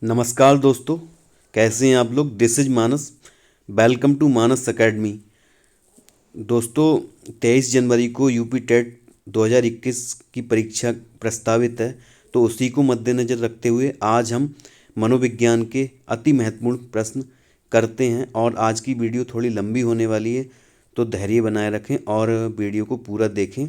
नमस्कार दोस्तों, कैसे हैं आप लोग। This is Manas. Welcome to Manas academy. दोस्तों, 23 जनवरी को यूपी टेट 2021 की परीक्षा प्रस्तावित है। तो उसी को मद्देनज़र रखते हुए आज हम मनोविज्ञान के अति महत्वपूर्ण प्रश्न करते हैं। और आज की वीडियो थोड़ी लंबी होने वाली है, तो धैर्य बनाए रखें और वीडियो को पूरा देखें।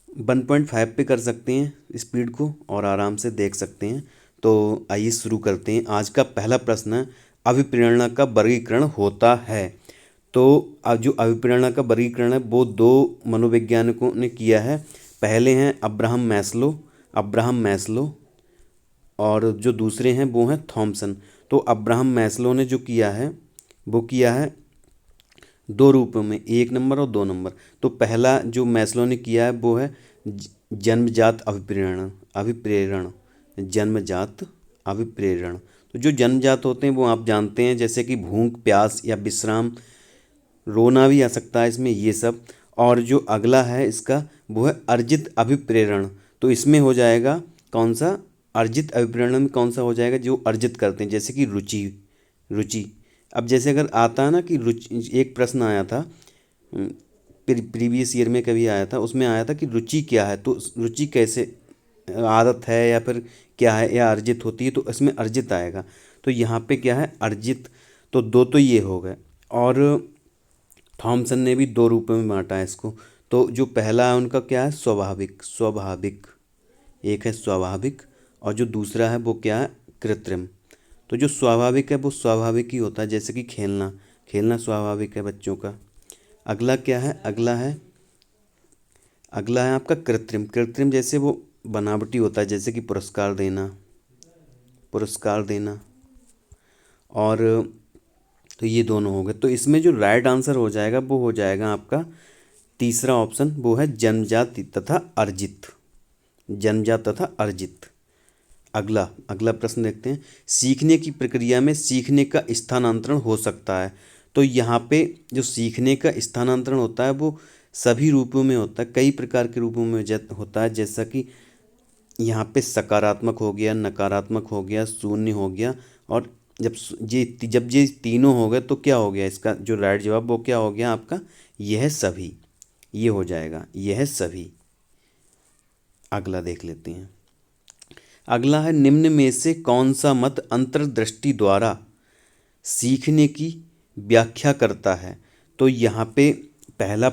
1.5 पे कर सकते हैं स्पीड को और आराम से देख सकते हैं। तो आइए शुरू करते हैं। आज का पहला प्रश्न है, अभिप्रेरणा का वर्गीकरण होता है। तो अब जो अभिप्रेरणा का वर्गीकरण है वो दो मनोवैज्ञानिकों ने किया है। पहले हैं अब्राहम मैस्लो और जो दूसरे हैं वो हैं थॉमसन। तो अब्राहम मैस्लो ने जो किया है वो किया है दो रूपों में, 1 नंबर और 2 नंबर। तो पहला जो मैस्लो ने किया है वो है जन्मजात अभिप्रेरण जन्मजात अभिप्रेरण। तो जो जन्मजात होते हैं वो आप जानते हैं, जैसे कि भूख, प्यास या विश्राम, रोना भी आ सकता है इसमें, ये सब। और जो अगला है इसका वो है अर्जित अभिप्रेरण। तो इसमें हो जाएगा कौन सा, अर्जित अभिप्रेरण में कौन सा हो जाएगा, जो अर्जित करते हैं, जैसे कि रुचि। रुचि अब जैसे अगर आता है ना कि रुचि, एक प्रश्न आया था प्रीवियस ईयर में, कभी आया था, उसमें आया था कि रुचि क्या है। तो रुचि कैसे, आदत है या फिर क्या है, या अर्जित होती है, तो इसमें अर्जित आएगा। तो यहाँ पे क्या है, अर्जित। तो दो तो ये हो गए। और थॉमसन ने भी दो रूपों में बांटा है इसको। तो जो पहला है उनका क्या है, स्वाभाविक। एक है स्वाभाविक और जो दूसरा है वो क्या है, कृत्रिम। तो जो स्वाभाविक है वो स्वाभाविक ही होता है, जैसे कि खेलना, खेलना स्वाभाविक है बच्चों का। अगला क्या है, अगला है आपका कृत्रिम जैसे वो बनावटी होता है, जैसे कि पुरस्कार देना। और तो ये दोनों हो गए। तो इसमें जो राइट आंसर हो जाएगा वो हो जाएगा आपका तीसरा ऑप्शन, वो है जन्मजात तथा अर्जित। अगला प्रश्न देखते हैं, सीखने की प्रक्रिया में सीखने का स्थानांतरण हो सकता है। तो यहाँ पे जो सीखने का स्थानांतरण होता है वो सभी रूपों में होता है, कई प्रकार के रूपों में होता है, जैसा कि यहाँ पे सकारात्मक हो गया, नकारात्मक हो गया, शून्य हो गया। और जब ये तीनों हो गए तो क्या हो गया, इसका जो राइट जवाब वो क्या हो गया आपका, यह सभी। ये हो जाएगा यह सभी। अगला देख लेते हैं। अगला है, निम्न में से कौन सा मत अंतर्दृष्टि द्वारा सीखने की व्याख्या करता है। तो यहाँ पे पहला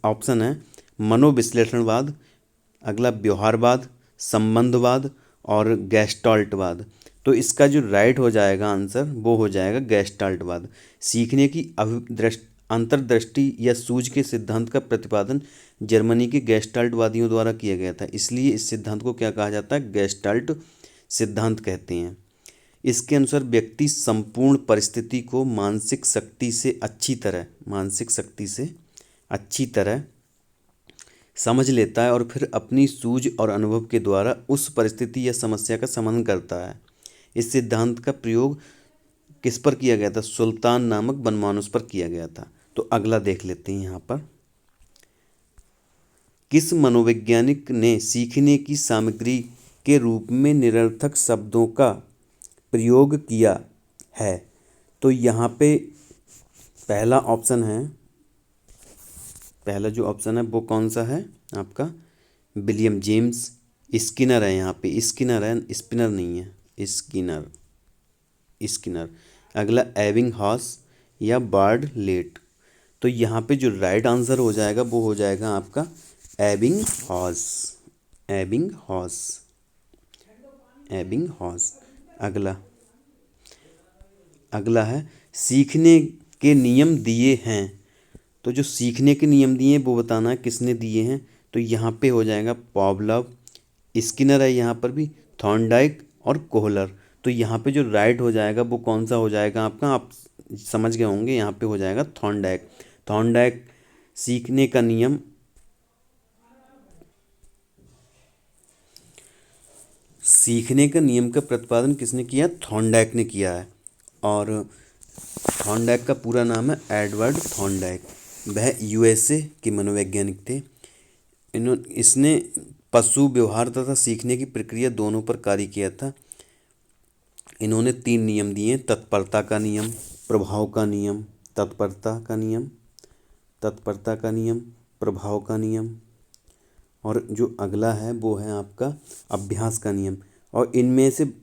ऑप्शन है मनोविश्लेषणवाद, अगला व्यवहारवाद, संबंधवाद और गैस्टाल्टवाद। तो इसका जो राइट हो जाएगा आंसर वो हो जाएगा गैस्टाल्टवाद। सीखने की अंतर्दृष्टि या सूझ के सिद्धांत का प्रतिपादन जर्मनी के गैस्टाल्टवादियों द्वारा किया गया था, इसलिए इस सिद्धांत को क्या कहा जाता है, गैस्टाल्ट सिद्धांत कहते हैं। इसके अनुसार व्यक्ति संपूर्ण परिस्थिति को मानसिक शक्ति से अच्छी तरह समझ लेता है और फिर अपनी सूझ और अनुभव के द्वारा उस परिस्थिति या समस्या का समाधान करता है। इस सिद्धांत का प्रयोग किस पर किया गया था, सुल्तान नामक बनमानुस पर किया गया था। तो अगला देख लेते हैं यहाँ पर, किस मनोवैज्ञानिक ने सीखने की सामग्री के रूप में निरर्थक शब्दों का प्रयोग किया है। तो यहाँ पे पहला जो ऑप्शन है वो कौन सा है आपका, विलियम जेम्स स्किनर है। यहाँ पे स्किनर है, स्पिनर नहीं है, स्किनर। अगला एबिंगहॉस या बार्डलेट। तो यहाँ पे जो राइट आंसर हो जाएगा वो हो जाएगा आपका एबिंगहॉस। अगला है, सीखने के नियम दिए हैं। तो जो सीखने के नियम दिए हैं वो बताना है किसने दिए हैं। तो यहाँ पे हो जाएगा पॉवलव, स्किनर है यहाँ पर भी, थॉर्नडाइक और कोहलर। तो यहाँ पे जो राइट हो जाएगा वो कौन सा हो जाएगा आपका, आप समझ गए होंगे, यहाँ पे हो जाएगा थॉर्नडाइक। सीखने का नियम, का प्रतिपादन किसने किया, थॉर्नडाइक ने किया है। और थॉर्नडाइक का पूरा नाम है एडवर्ड थॉर्नडाइक। वह यूएसए के मनोवैज्ञानिक थे। इसने पशु व्यवहार तथा सीखने की प्रक्रिया दोनों पर कार्य किया था। इन्होंने 3 नियम दिए, तत्परता का नियम, प्रभाव का नियम, तत्परता का नियम, तत्परता का नियम, प्रभाव का नियम, और जो अगला है वो है आपका अभ्यास का नियम। और इनमें से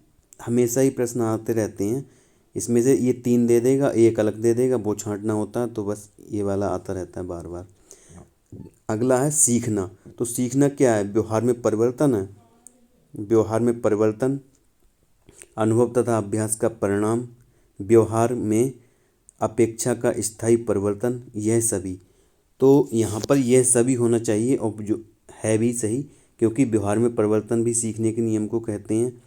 हमेशा ही प्रश्न आते रहते हैं, इसमें से ये 3 दे देगा, एक अलग दे देगा, वो छांटना होता है, तो बस ये वाला आता रहता है बार बार। अगला है सीखना। तो सीखना क्या है? व्यवहार में परिवर्तन है। व्यवहार में परिवर्तन, अनुभव तथा अभ्यास का परिणाम, व्यवहार में अपेक्षा का स्थायी परिवर्तन, यह सभी। तो यहाँ पर यह सभी होना चाहिए, और जो है भी सही, क्योंकि व्यवहार में परिवर्तन भी सीखने के नियम को कहते हैं,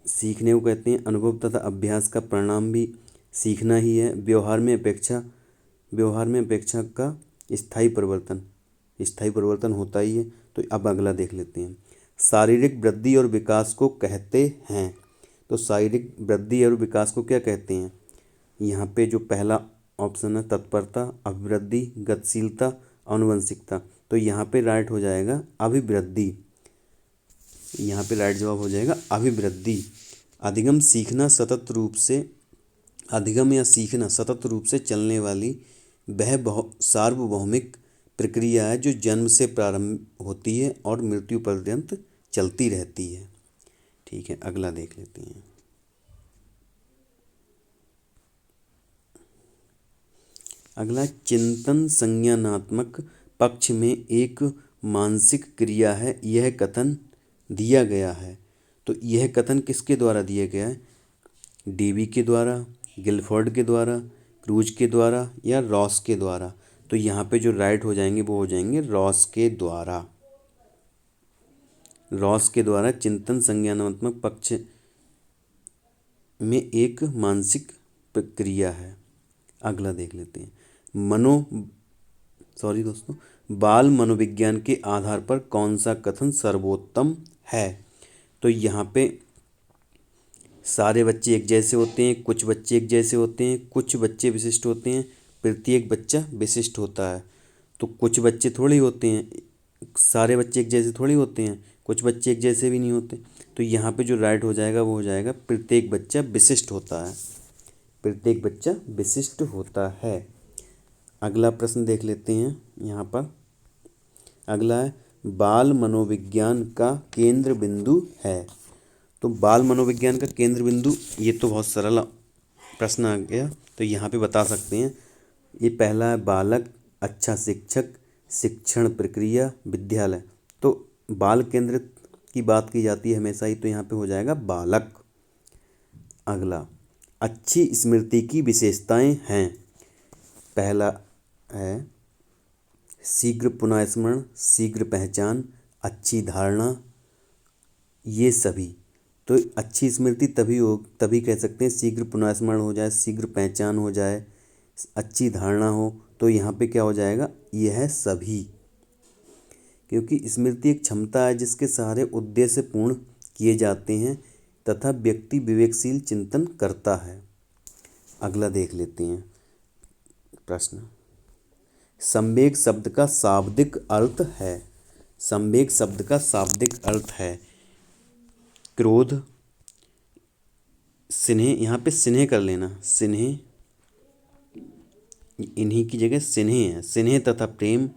सीखने को कहते हैं। अनुभव तथा अभ्यास का परिणाम भी सीखना ही है। व्यवहार में अपेक्षा का स्थायी परिवर्तन, स्थायी परिवर्तन होता ही है। तो अब अगला देख लेते हैं, शारीरिक वृद्धि और विकास को कहते हैं। तो शारीरिक वृद्धि और विकास को क्या कहते हैं? यहाँ पे जो पहला ऑप्शन है, तत्परता, अभिवृद्धि, गतिशीलता, आनुवंशिकता। तो यहाँ पे राइट हो जाएगा अभिवृद्धि। यहाँ पे राइट जवाब हो जाएगा अभिवृद्धि। अधिगम सीखना सतत रूप से, अधिगम या सीखना सतत रूप से चलने वाली वह सार्वभौमिक प्रक्रिया है जो जन्म से प्रारंभ होती है और मृत्यु पर्यंत चलती रहती है। ठीक है, अगला देख लेते हैं। अगला, चिंतन संज्ञानात्मक पक्ष में एक मानसिक क्रिया है, यह कथन दिया गया है। तो यह कथन किसके द्वारा दिया गया है? डेवी के द्वारा, गिलफोर्ड के द्वारा, क्रूज के द्वारा, या रॉस के द्वारा। तो यहाँ पे जो राइट हो जाएंगे वो हो जाएंगे रॉस के द्वारा। रॉस के द्वारा चिंतन संज्ञानात्मक पक्ष में एक मानसिक प्रक्रिया है। अगला देख लेते हैं, बाल मनोविज्ञान के आधार पर कौन सा कथन सर्वोत्तम है? तो यहाँ पे सारे बच्चे एक जैसे होते हैं, कुछ बच्चे एक जैसे होते हैं, कुछ बच्चे विशिष्ट होते हैं, प्रत्येक बच्चा विशिष्ट होता है। तो कुछ बच्चे थोड़ी होते हैं, सारे बच्चे एक जैसे थोड़ी होते हैं, कुछ बच्चे एक जैसे भी नहीं होते। तो यहाँ पे जो राइट हो जाएगा वो हो जाएगा प्रत्येक बच्चा विशिष्ट होता है, प्रत्येक बच्चा विशिष्ट होता है। अगला प्रश्न देख लेते हैं यहाँ पर। अगला है, बाल मनोविज्ञान का केंद्र बिंदु है। तो बाल मनोविज्ञान का केंद्र बिंदु, ये तो बहुत सरल प्रश्न आ गया। तो यहाँ पे बता सकते हैं, ये पहला है बालक, अच्छा शिक्षक, शिक्षण प्रक्रिया, विद्यालय। तो बाल केंद्र की बात की जाती है हमेशा ही, तो यहाँ पे हो जाएगा बालक। अगला, अच्छी स्मृति की विशेषताएं हैं। पहला है शीघ्र पुनः स्मरण, शीघ्र पहचान, अच्छी धारणा, ये सभी। तो अच्छी स्मृति तभी कह सकते हैं, शीघ्र पुनः स्मरण हो जाए, शीघ्र पहचान हो जाए, अच्छी धारणा हो। तो यहाँ पे क्या हो जाएगा? यह है सभी, क्योंकि स्मृति एक क्षमता है जिसके सहारे उद्देश्य पूर्ण किए जाते हैं तथा व्यक्ति विवेकशील चिंतन करता है। अगला देख लेते हैं प्रश्न, संवेग शब्द का शाब्दिक अर्थ है। संवेग शब्द का शाब्दिक अर्थ है क्रोध, स्नेह, यहाँ पे स्नेह कर लेना, स्नेह, इन्हीं की जगह स्नेह है, स्नेह तथा प्रेम।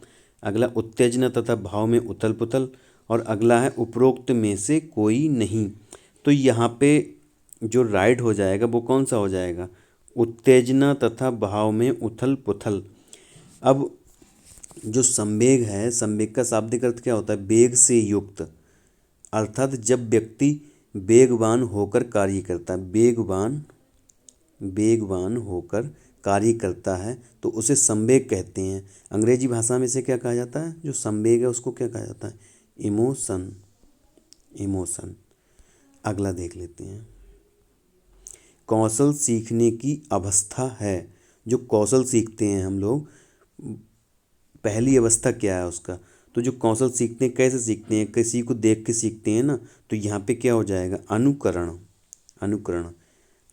अगला, उत्तेजना तथा भाव में उथल पुथल। और अगला है उपरोक्त में से कोई नहीं। तो यहाँ पे जो राइट हो जाएगा वो कौन सा हो जाएगा? उत्तेजना तथा भाव में उथल पुथल। अब जो संवेग है, संवेग का शाब्दिक अर्थ क्या होता है? वेग से युक्त, अर्थात जब व्यक्ति वेगवान होकर कार्य करता है, वेगवान होकर कार्य करता है तो उसे संवेग कहते हैं। अंग्रेजी भाषा में इसे क्या कहा जाता है? जो संवेग है उसको क्या कहा जाता है? Emotion, emotion. अगला देख लेते हैं, कौशल सीखने की अवस्था है। जो कौशल सीखते हैं हम लोग, पहली अवस्था क्या है उसका? तो जो कौशल सीखते हैं, कैसे सीखते हैं? किसी को देख के सीखते हैं ना। तो यहाँ पे क्या हो जाएगा? अनुकरण, अनुकरण।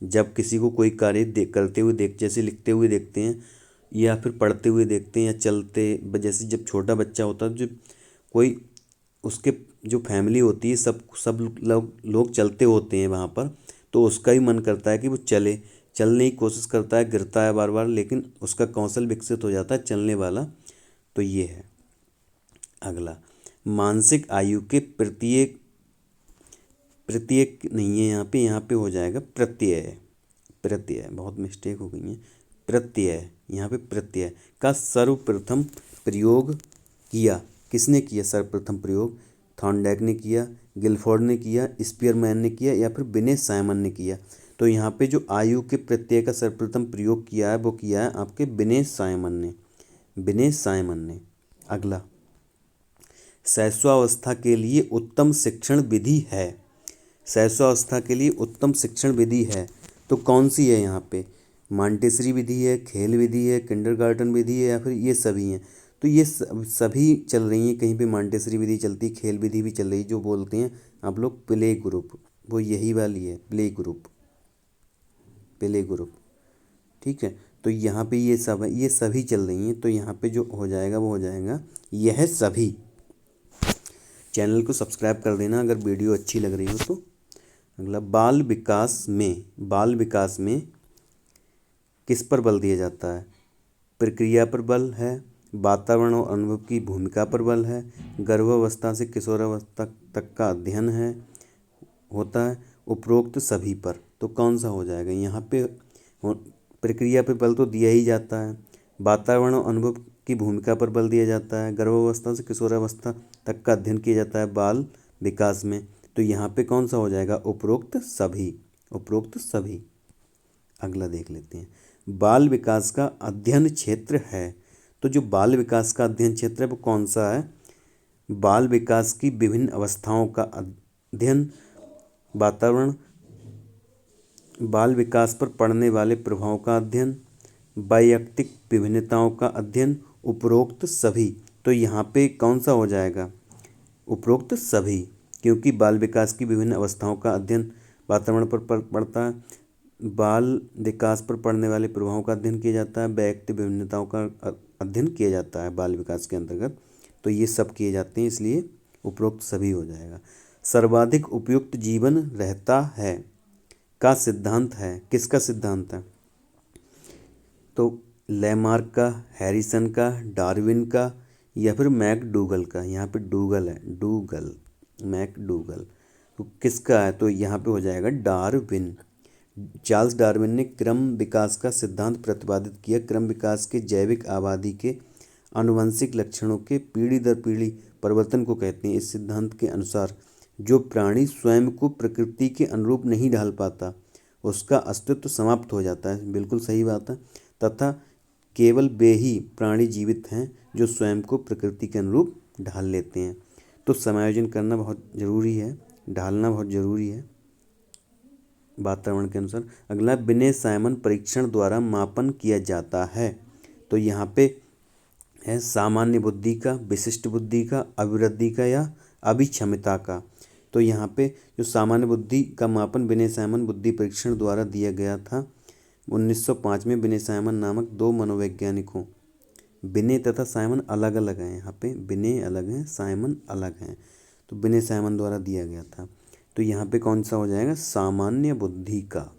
जब किसी को कोई कार्य करते हुए जैसे लिखते हुए देखते हैं, या फिर पढ़ते हुए देखते हैं, या चलते, जैसे जब छोटा बच्चा होता है, जब कोई उसके जो फैमिली होती है सब सब लोग चलते होते हैं वहाँ पर, तो उसका भी मन करता है कि वो चलने की कोशिश करता है, गिरता है बार बार, लेकिन उसका कौशल विकसित हो जाता है चलने वाला। तो ये है। अगला, मानसिक आयु के प्रत्येक प्रत्येक नहीं है यहाँ पे हो जाएगा प्रत्यय। प्रत्यय, बहुत मिस्टेक हो गई है। प्रत्यय, यहाँ पे प्रत्यय का सर्वप्रथम प्रयोग किया, किसने किया सर्वप्रथम प्रयोग? थॉर्नडाइक ने किया, गिलफोर्ड ने किया, स्पीयरमैन ने किया, या फिर बिने साइमन ने किया? तो यहाँ पे जो आयु के प्रत्यय का सर्वप्रथम प्रयोग किया है वो किया है आपके बिने साइमन ने, बिने साइमन ने। अगला, शैशवावस्था के लिए उत्तम शिक्षण विधि है। शैशवावस्था के लिए उत्तम शिक्षण विधि है तो कौन सी है? यहाँ पे मांटेसरी विधि है, खेल विधि है, किंडरगार्टन विधि है, या फिर ये सभी हैं? तो ये सभी चल रही हैं। कहीं पे मांटेसरी विधि चलती, खेल विधि भी चल रही, जो बोलते हैं आप लोग प्ले ग्रुप, वो यही वाली है, प्ले ग्रुप, प्ले ग्रुप। ठीक है, तो यहाँ पे ये सब है, ये सभी चल रही हैं। तो यहाँ पे जो हो जाएगा वो हो जाएगा यह सभी। चैनल को सब्सक्राइब कर देना अगर वीडियो अच्छी लग रही हो तो। अगला, बाल विकास में किस पर बल दिया जाता है? प्रक्रिया पर बल है, वातावरण और अनुभव की भूमिका पर बल है, गर्भावस्था से किशोरावस्था तक का अध्ययन है होता है, उपरोक्त सभी पर। तो कौन सा हो जाएगा? यहाँ पे प्रक्रिया पर बल तो दिया ही जाता है, वातावरण और अनुभव की भूमिका पर बल दिया जाता है, गर्भावस्था से किशोरावस्था तक का अध्ययन किया जाता है बाल विकास में। तो यहाँ पे कौन सा हो जाएगा? उपरोक्त सभी, उपरोक्त सभी। अगला देख लेते हैं, बाल विकास का अध्ययन क्षेत्र है। तो जो बाल विकास का अध्ययन क्षेत्र है वो कौन सा है? बाल विकास की विभिन्न अवस्थाओं का अध्ययन, वातावरण, बाल विकास पर पड़ने वाले प्रभावों का अध्ययन, वैयक्तिक विभिन्नताओं का अध्ययन, उपरोक्त सभी। तो यहाँ पे कौन सा हो जाएगा? उपरोक्त सभी, क्योंकि बाल विकास की विभिन्न अवस्थाओं का अध्ययन वातावरण पर पड़ता है, बाल विकास पर पड़ने वाले प्रभावों का अध्ययन किया जाता है, व्यक्ति विभिन्नताओं का अध्ययन किया जाता है बाल विकास के अंतर्गत। तो ये सब किए जाते हैं, इसलिए उपरोक्त सभी हो जाएगा। सर्वाधिक उपयुक्त जीवन रहता है का सिद्धांत है, किसका सिद्धांत है? तो लैमार्क का, हैरिसन का, डार्विन का, या फिर मैकडूगल का? यहाँ पे डूगल है, डूगल, मैकडूगल। तो किसका है? तो यहाँ पे हो जाएगा डार्विन। चार्ल्स डार्विन ने क्रम विकास का सिद्धांत प्रतिपादित किया। क्रम विकास के जैविक आबादी के आनुवंशिक लक्षणों के पीढ़ी दर पीढ़ी परिवर्तन को कहते हैं। इस सिद्धांत के अनुसार जो प्राणी स्वयं को प्रकृति के अनुरूप नहीं ढाल पाता उसका अस्तित्व समाप्त हो जाता है। बिल्कुल सही बात है। तथा केवल वे ही प्राणी जीवित हैं जो स्वयं को प्रकृति के अनुरूप ढाल लेते हैं। तो समायोजन करना बहुत ज़रूरी है, ढालना बहुत ज़रूरी है वातावरण के अनुसार। अगला, बिने साइमन परीक्षण द्वारा मापन किया जाता है। तो यहाँ पे है सामान्य बुद्धि का, विशिष्ट बुद्धि का, अभिवृद्धि का, या अभिक्षमता का। तो यहाँ पे जो सामान्य बुद्धि का मापन बिने साइमन बुद्धि परीक्षण द्वारा दिया गया था 1905 में। बिने साइमन नामक दो मनोवैज्ञानिकों, बिने तथा साइमन अलग अलग हैं, यहाँ पे बिने अलग हैं, साइमन अलग हैं, तो बिने साइमन द्वारा दिया गया था। तो यहाँ पे कौन सा हो जाएगा? सामान्य बुद्धि का।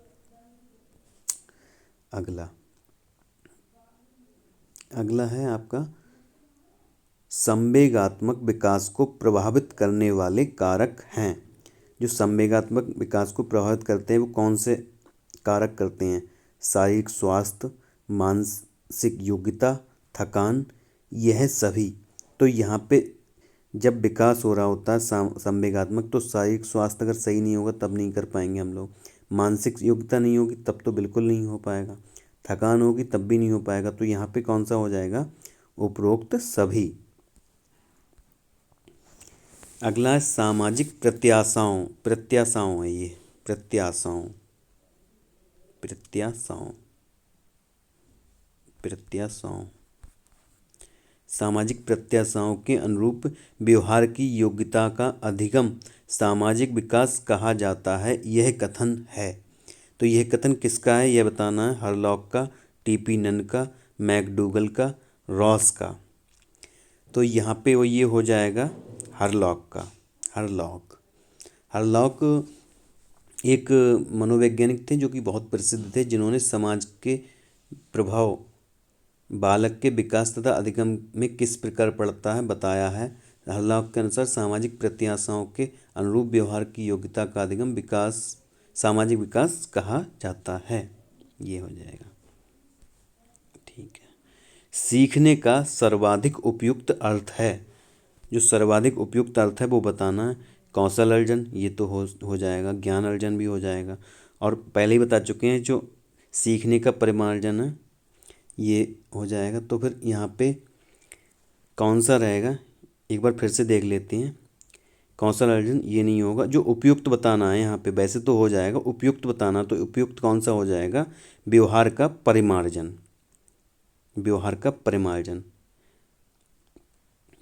अगला है आपका, संवेगात्मक विकास को प्रभावित करने वाले कारक हैं। जो संवेगात्मक विकास को प्रभावित करते हैं वो कौन से कारक करते हैं? शारीरिक स्वास्थ्य, मानसिक योग्यता, थकान, यह सभी। तो यहाँ पे जब विकास हो रहा होता है संवेगात्मक, तो शारीरिक स्वास्थ्य अगर सही नहीं होगा तब नहीं कर पाएंगे हम लोग, मानसिक योग्यता नहीं होगी तब तो बिल्कुल नहीं हो पाएगा, थकान होगी तब भी नहीं हो पाएगा। तो यहाँ पे कौन सा हो जाएगा? उपरोक्त सभी। अगला है सामाजिक प्रत्याशाओं, प्रत्याशाओं है ये, प्रत्याशाओं, प्रत्याशाओं, प्रत्याशाओं। सामाजिक प्रत्याशाओं के अनुरूप व्यवहार की योग्यता का अधिगम सामाजिक विकास कहा जाता है, यह कथन है। तो यह कथन किसका है यह बताना है। हरलॉक का, टीपी नन का, मैकडूगल का, रॉस का। तो यहाँ पे वो ये हो जाएगा हरलॉक का। हरलॉक। हरलॉक एक मनोवैज्ञानिक थे जो कि बहुत प्रसिद्ध थे, जिन्होंने समाज के प्रभाव बालक के विकास तथा अधिगम में किस प्रकार पड़ता है बताया है। हरलॉक के अनुसार सामाजिक प्रत्याशाओं के अनुरूप व्यवहार की योग्यता का अधिगम विकास सामाजिक विकास कहा जाता है। ये हो जाएगा। ठीक है। सीखने का सर्वाधिक उपयुक्त अर्थ है। जो सर्वाधिक उपयुक्त अर्थ है वो बताना है। कौशल अर्जन, ये तो हो जाएगा। ज्ञान अर्जन भी हो जाएगा, और पहले ही बता चुके हैं जो सीखने का परिमार्जन है ये हो जाएगा। तो फिर यहाँ पे कौन सा रहेगा, एक बार फिर से देख लेते हैं। कौशल अर्जन ये नहीं होगा, जो उपयुक्त बताना है यहाँ पे। वैसे तो हो जाएगा, उपयुक्त बताना, तो उपयुक्त कौन सा हो जाएगा, व्यवहार का परिमार्जन। व्यवहार का परिमार्जन,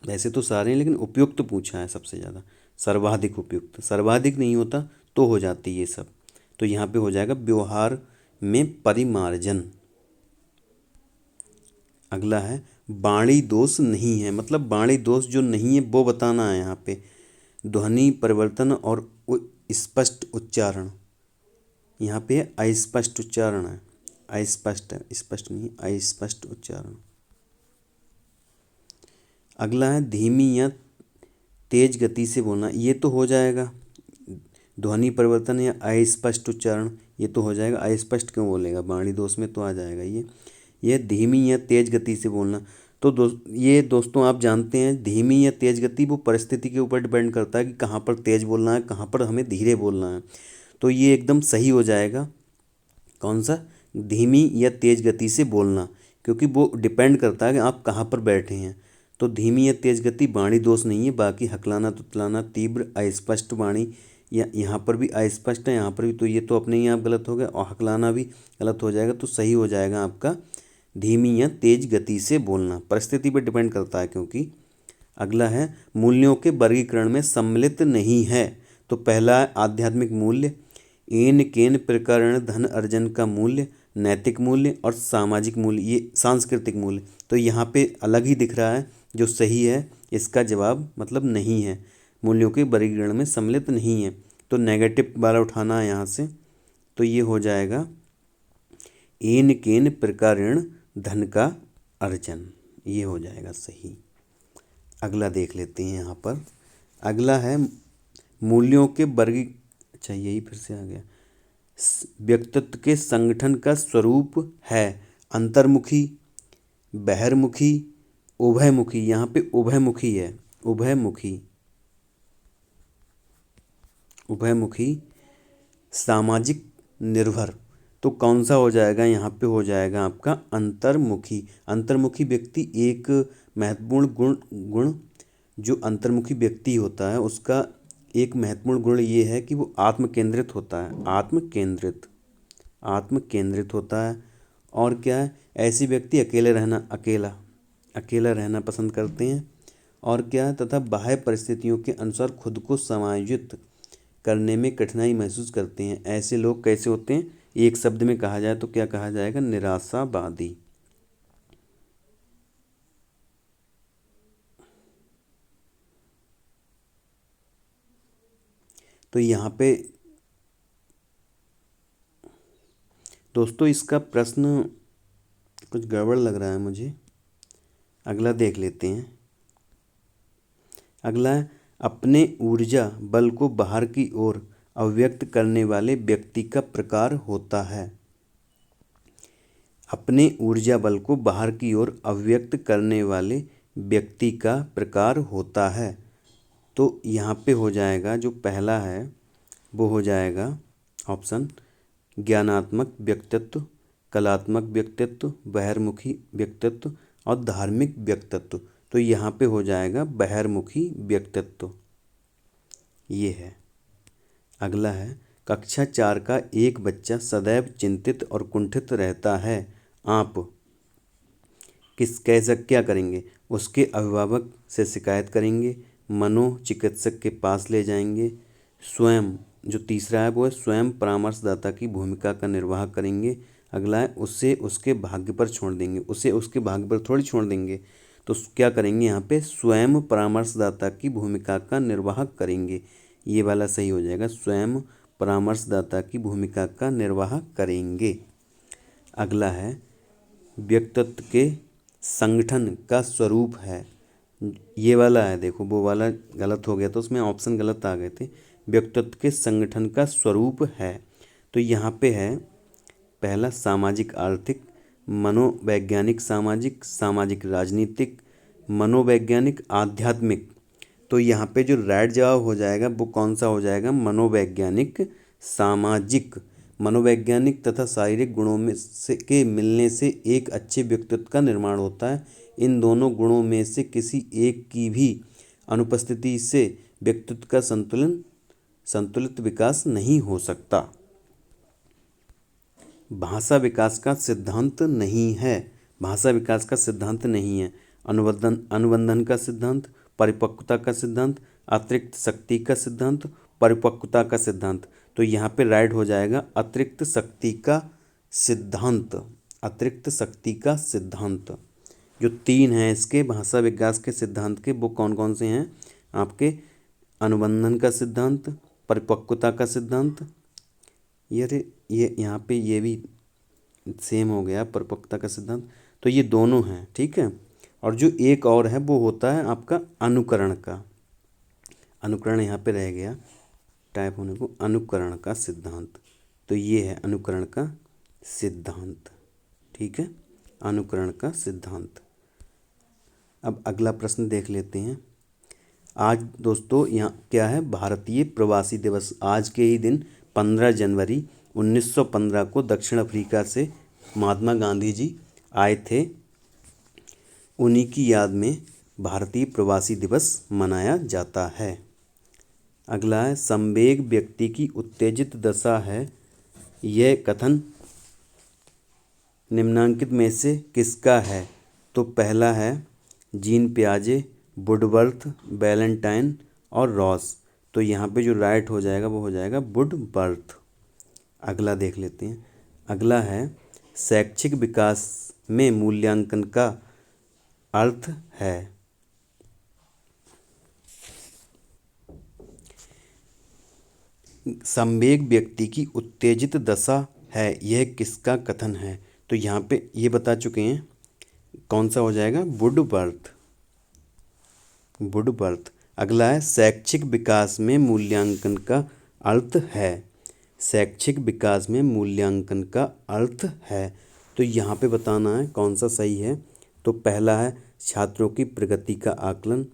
वैसे तो सारे हैं लेकिन उपयुक्त पूछा है सबसे ज़्यादा। सर्वाधिक उपयुक्त, सर्वाधिक नहीं होता तो हो जाती ये सब। तो यहाँ पे हो जाएगा व्यवहार में परिमार्जन। अगला है वाणी दोष नहीं है, मतलब वाणी दोष जो नहीं है वो बताना है यहाँ पे। ध्वनि परिवर्तन और स्पष्ट उच्चारण, यहाँ पे अस्पष्ट उच्चारण है। अस्पष्ट है, स्पष्ट नहीं, अस्पष्ट उच्चारण। अगला है धीमी या तेज गति से बोलना, ये तो हो जाएगा। ध्वनि परिवर्तन या अस्पष्ट उच्चारण, ये तो हो जाएगा। अस्पष्ट क्यों बोलेगा, वाणी दोष में तो आ जाएगा ये धीमी या तेज गति से बोलना। तो ये दोस्तों आप जानते हैं, धीमी या तेज गति वो परिस्थिति के ऊपर डिपेंड करता है कि कहाँ पर तेज बोलना है, कहाँ पर हमें धीरे बोलना है। तो ये एकदम सही हो जाएगा। कौन सा, धीमी या तेज गति से बोलना, क्योंकि वो डिपेंड करता है कि आप कहाँ पर बैठे हैं। तो धीमी या तेज गति वाणी दोष नहीं है। बाकी हकलाना तुतलाना, तीव्र अस्पष्ट वाणी, या यहाँ पर भी अस्पष्ट है, यहाँ पर भी, तो ये तो अपने ही आप गलत हो गया, और हकलाना भी गलत हो जाएगा। तो सही हो जाएगा आपका धीमी या तेज गति से बोलना। परिस्थिति पर डिपेंड करता है क्योंकि। अगला है मूल्यों के वर्गीकरण में सम्मिलित नहीं है। तो पहला है आध्यात्मिक मूल्य, एन केन प्रकरण धन अर्जन का मूल्य, नैतिक मूल्य और सामाजिक मूल्य, ये सांस्कृतिक मूल्य। तो यहाँ पे अलग ही दिख रहा है, जो सही है इसका जवाब मतलब नहीं है, मूल्यों के वर्गीकरण में सम्मिलित नहीं है। तो नेगेटिव वाला उठाना है यहाँ से। तो ये हो जाएगा एन केन प्रकारेण धन का अर्जन, ये हो जाएगा सही। अगला देख लेते हैं यहाँ पर। अगला है मूल्यों के वर्गी, अच्छा यही फिर से आ गया। व्यक्तित्व के संगठन का स्वरूप है अंतर्मुखी, बहिर्मुखी, उभयमुखी। यहाँ पे उभयमुखी है, उभयमुखी, उभयमुखी, सामाजिक निर्भर। तो कौन सा हो जाएगा, यहाँ पे हो जाएगा आपका अंतर्मुखी। अंतर्मुखी व्यक्ति एक महत्वपूर्ण गुण जो अंतर्मुखी व्यक्ति होता है उसका एक महत्वपूर्ण गुण ये है कि वो आत्म केंद्रित होता है। आत्म केंद्रित होता है। और क्या है, ऐसे व्यक्ति अकेला रहना पसंद करते हैं। और क्या है, तथा बाह्य परिस्थितियों के अनुसार खुद को समायोजित करने में कठिनाई महसूस करते हैं। ऐसे लोग कैसे होते हैं, एक शब्द में कहा जाए तो क्या कहा जाएगा, निराशावादी। तो यहाँ पे दोस्तों इसका प्रश्न कुछ गड़बड़ लग रहा है मुझे। अगला देख लेते हैं। अगला है अपने ऊर्जा बल को बाहर की ओर अभिव्यक्त करने वाले व्यक्ति का प्रकार होता है। अपने ऊर्जा बल को बाहर की ओर अभिव्यक्त करने वाले व्यक्ति का प्रकार होता है। तो यहाँ पे हो जाएगा जो पहला है वो हो जाएगा ऑप्शन ज्ञानात्मक व्यक्तित्व, कलात्मक व्यक्तित्व, बहिर्मुखी व्यक्तित्व और धार्मिक व्यक्तित्व। तो यहाँ पे हो जाएगा बहिर्मुखी व्यक्तित्व, ये है। अगला है कक्षा 4 का एक बच्चा सदैव चिंतित और कुंठित रहता है। आप क्या करेंगे, उसके अभिभावक से शिकायत करेंगे, मनोचिकित्सक के पास ले जाएंगे, स्वयं, जो तीसरा है वो है स्वयं परामर्शदाता की भूमिका का निर्वाह करेंगे। अगला है उसे उसके भाग्य पर छोड़ देंगे, उसे उसके भाग्य पर थोड़ी छोड़ देंगे। तो क्या करेंगे यहाँ पे, स्वयं परामर्शदाता की भूमिका का निर्वाह करेंगे। ये वाला सही हो जाएगा, स्वयं परामर्शदाता की भूमिका का निर्वाह करेंगे। अगला है, व्यक्तित्व के संगठन का स्वरूप है। ये वाला है, देखो वो वाला गलत हो गया तो उसमें ऑप्शन गलत आ गए थे। व्यक्तित्व के संगठन का स्वरूप है, तो यहाँ पे है पहला सामाजिक आर्थिक, मनोवैज्ञानिक सामाजिक, सामाजिक राजनीतिक, मनोवैज्ञानिक आध्यात्मिक। तो यहाँ पे जो राइट जवाब हो जाएगा वो कौन सा हो जाएगा, मनोवैज्ञानिक सामाजिक। मनोवैज्ञानिक तथा शारीरिक गुणों में से के मिलने से एक अच्छे व्यक्तित्व का निर्माण होता है। इन दोनों गुणों में से किसी एक की भी अनुपस्थिति से व्यक्तित्व का संतुलित विकास नहीं हो सकता। भाषा विकास का सिद्धांत नहीं है, भाषा विकास का सिद्धांत नहीं है। अनुबंधन का सिद्धांत, परिपक्वता का सिद्धांत, अतिरिक्त शक्ति का सिद्धांत, परिपक्वता का सिद्धांत। तो यहाँ पे राइट हो जाएगा अतिरिक्त शक्ति का सिद्धांत, अतिरिक्त शक्ति का सिद्धांत। जो तीन हैं इसके भाषा विकास के सिद्धांत के, वो कौन कौन से हैं आपके, अनुबंधन का सिद्धांत, परिपक्वता का सिद्धांत, ये यहाँ पे ये भी सेम हो गया, परिपक्वता का सिद्धांत। तो ये दोनों हैं, ठीक है। और जो एक और है वो होता है आपका अनुकरण का, अनुकरण यहाँ पे रह गया टाइप होने को, अनुकरण का सिद्धांत। तो ये है अनुकरण का सिद्धांत, ठीक है, अनुकरण का सिद्धांत। अब अगला प्रश्न देख लेते हैं। आज दोस्तों यहाँ क्या है, भारतीय प्रवासी दिवस। आज के ही दिन 15 जनवरी 1915 को दक्षिण अफ्रीका से महात्मा गांधी जी आए थे। उन्हीं की याद में भारतीय प्रवासी दिवस मनाया जाता है। अगला है, संवेग व्यक्ति की उत्तेजित दशा है। यह कथन निम्नांकित में से किसका है। तो पहला है जीन पियाजे, वुडवर्थ, वैलेंटाइन और रॉस। तो यहाँ पे जो राइट हो जाएगा वो हो जाएगा वुडवर्थ। अगला देख लेते हैं। अगला है, शैक्षिक विकास में मूल्यांकन का अर्थ है। संवेग व्यक्ति की उत्तेजित दशा है, यह किसका कथन है। तो यहाँ पे ये बता चुके हैं, कौन सा हो जाएगा, वुडवर्थ, वुडवर्थ। अगला है, शैक्षिक विकास में मूल्यांकन का अर्थ है। शैक्षिक विकास में मूल्यांकन का अर्थ है, तो यहाँ पे बताना है कौन सा सही है। तो पहला है छात्रों की प्रगति का आकलन,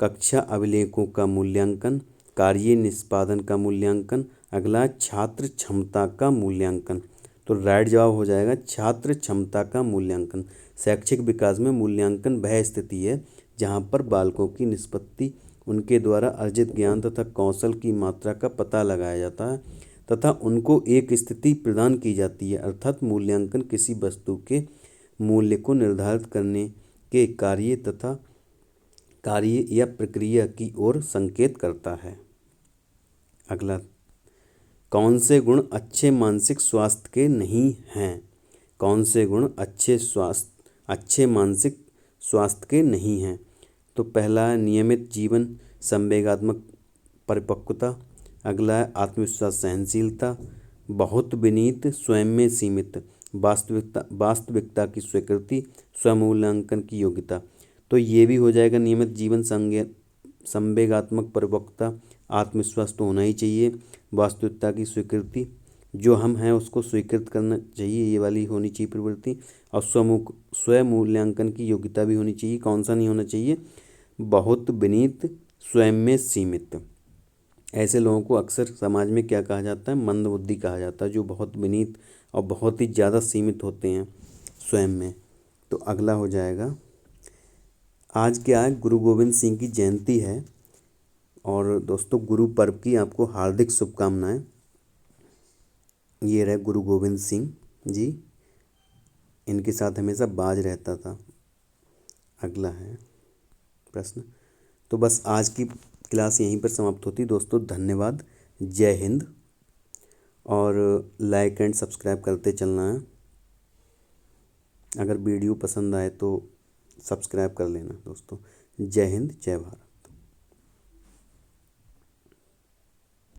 कक्षा अभिलेखों का मूल्यांकन, कार्य निष्पादन का मूल्यांकन। अगला छात्र क्षमता का मूल्यांकन। तो राइट जवाब हो जाएगा छात्र क्षमता का मूल्यांकन। शैक्षिक विकास में मूल्यांकन वह स्थिति है जहाँ पर बालकों की निष्पत्ति, उनके द्वारा अर्जित ज्ञान तथा कौशल की मात्रा का पता लगाया जाता है तथा उनको एक स्थिति प्रदान की जाती है। अर्थात मूल्यांकन किसी वस्तु के मूल्य को निर्धारित करने के कार्य या प्रक्रिया की ओर संकेत करता है। अगला, कौन से गुण अच्छे मानसिक स्वास्थ्य के नहीं हैं। कौन से गुण अच्छे मानसिक स्वास्थ्य के नहीं हैं। तो पहला है नियमित जीवन, संवेगात्मक परिपक्वता। अगला है आत्मविश्वास, सहनशीलता, बहुत विनीत, स्वयं में सीमित, वास्तविकता की स्वीकृति, स्वमूल्यांकन की योग्यता। तो ये भी हो जाएगा नियमित जीवन, संवेगात्मक परिपक्वता, आत्मविश्वास तो होना ही चाहिए, वास्तविकता की स्वीकृति, जो हम हैं उसको स्वीकृत करना चाहिए, ये वाली होनी चाहिए प्रवृत्ति, और स्वमूल्यांकन की योग्यता भी होनी चाहिए। कौन सा नहीं होना चाहिए, बहुत विनीत, स्वयं में सीमित। ऐसे लोगों को अक्सर समाज में क्या कहा जाता है, मंदबुद्धि कहा जाता है, जो बहुत विनीत और बहुत ही ज़्यादा सीमित होते हैं स्वयं में। तो अगला हो जाएगा, आज क्या है, गुरु गोविंद सिंह की जयंती है। और दोस्तों गुरु पर्व की आपको हार्दिक शुभकामनाएं। ये रहे गुरु गोविंद सिंह जी, इनके साथ हमेशा बाज रहता था। अगला है प्रश्न। तो बस आज की क्लास यहीं पर समाप्त होती। दोस्तों धन्यवाद, जय हिंद, और लाइक एंड सब्सक्राइब करते चलना है। अगर वीडियो पसंद आए तो सब्सक्राइब कर लेना दोस्तों। जय हिंद, जय भारत।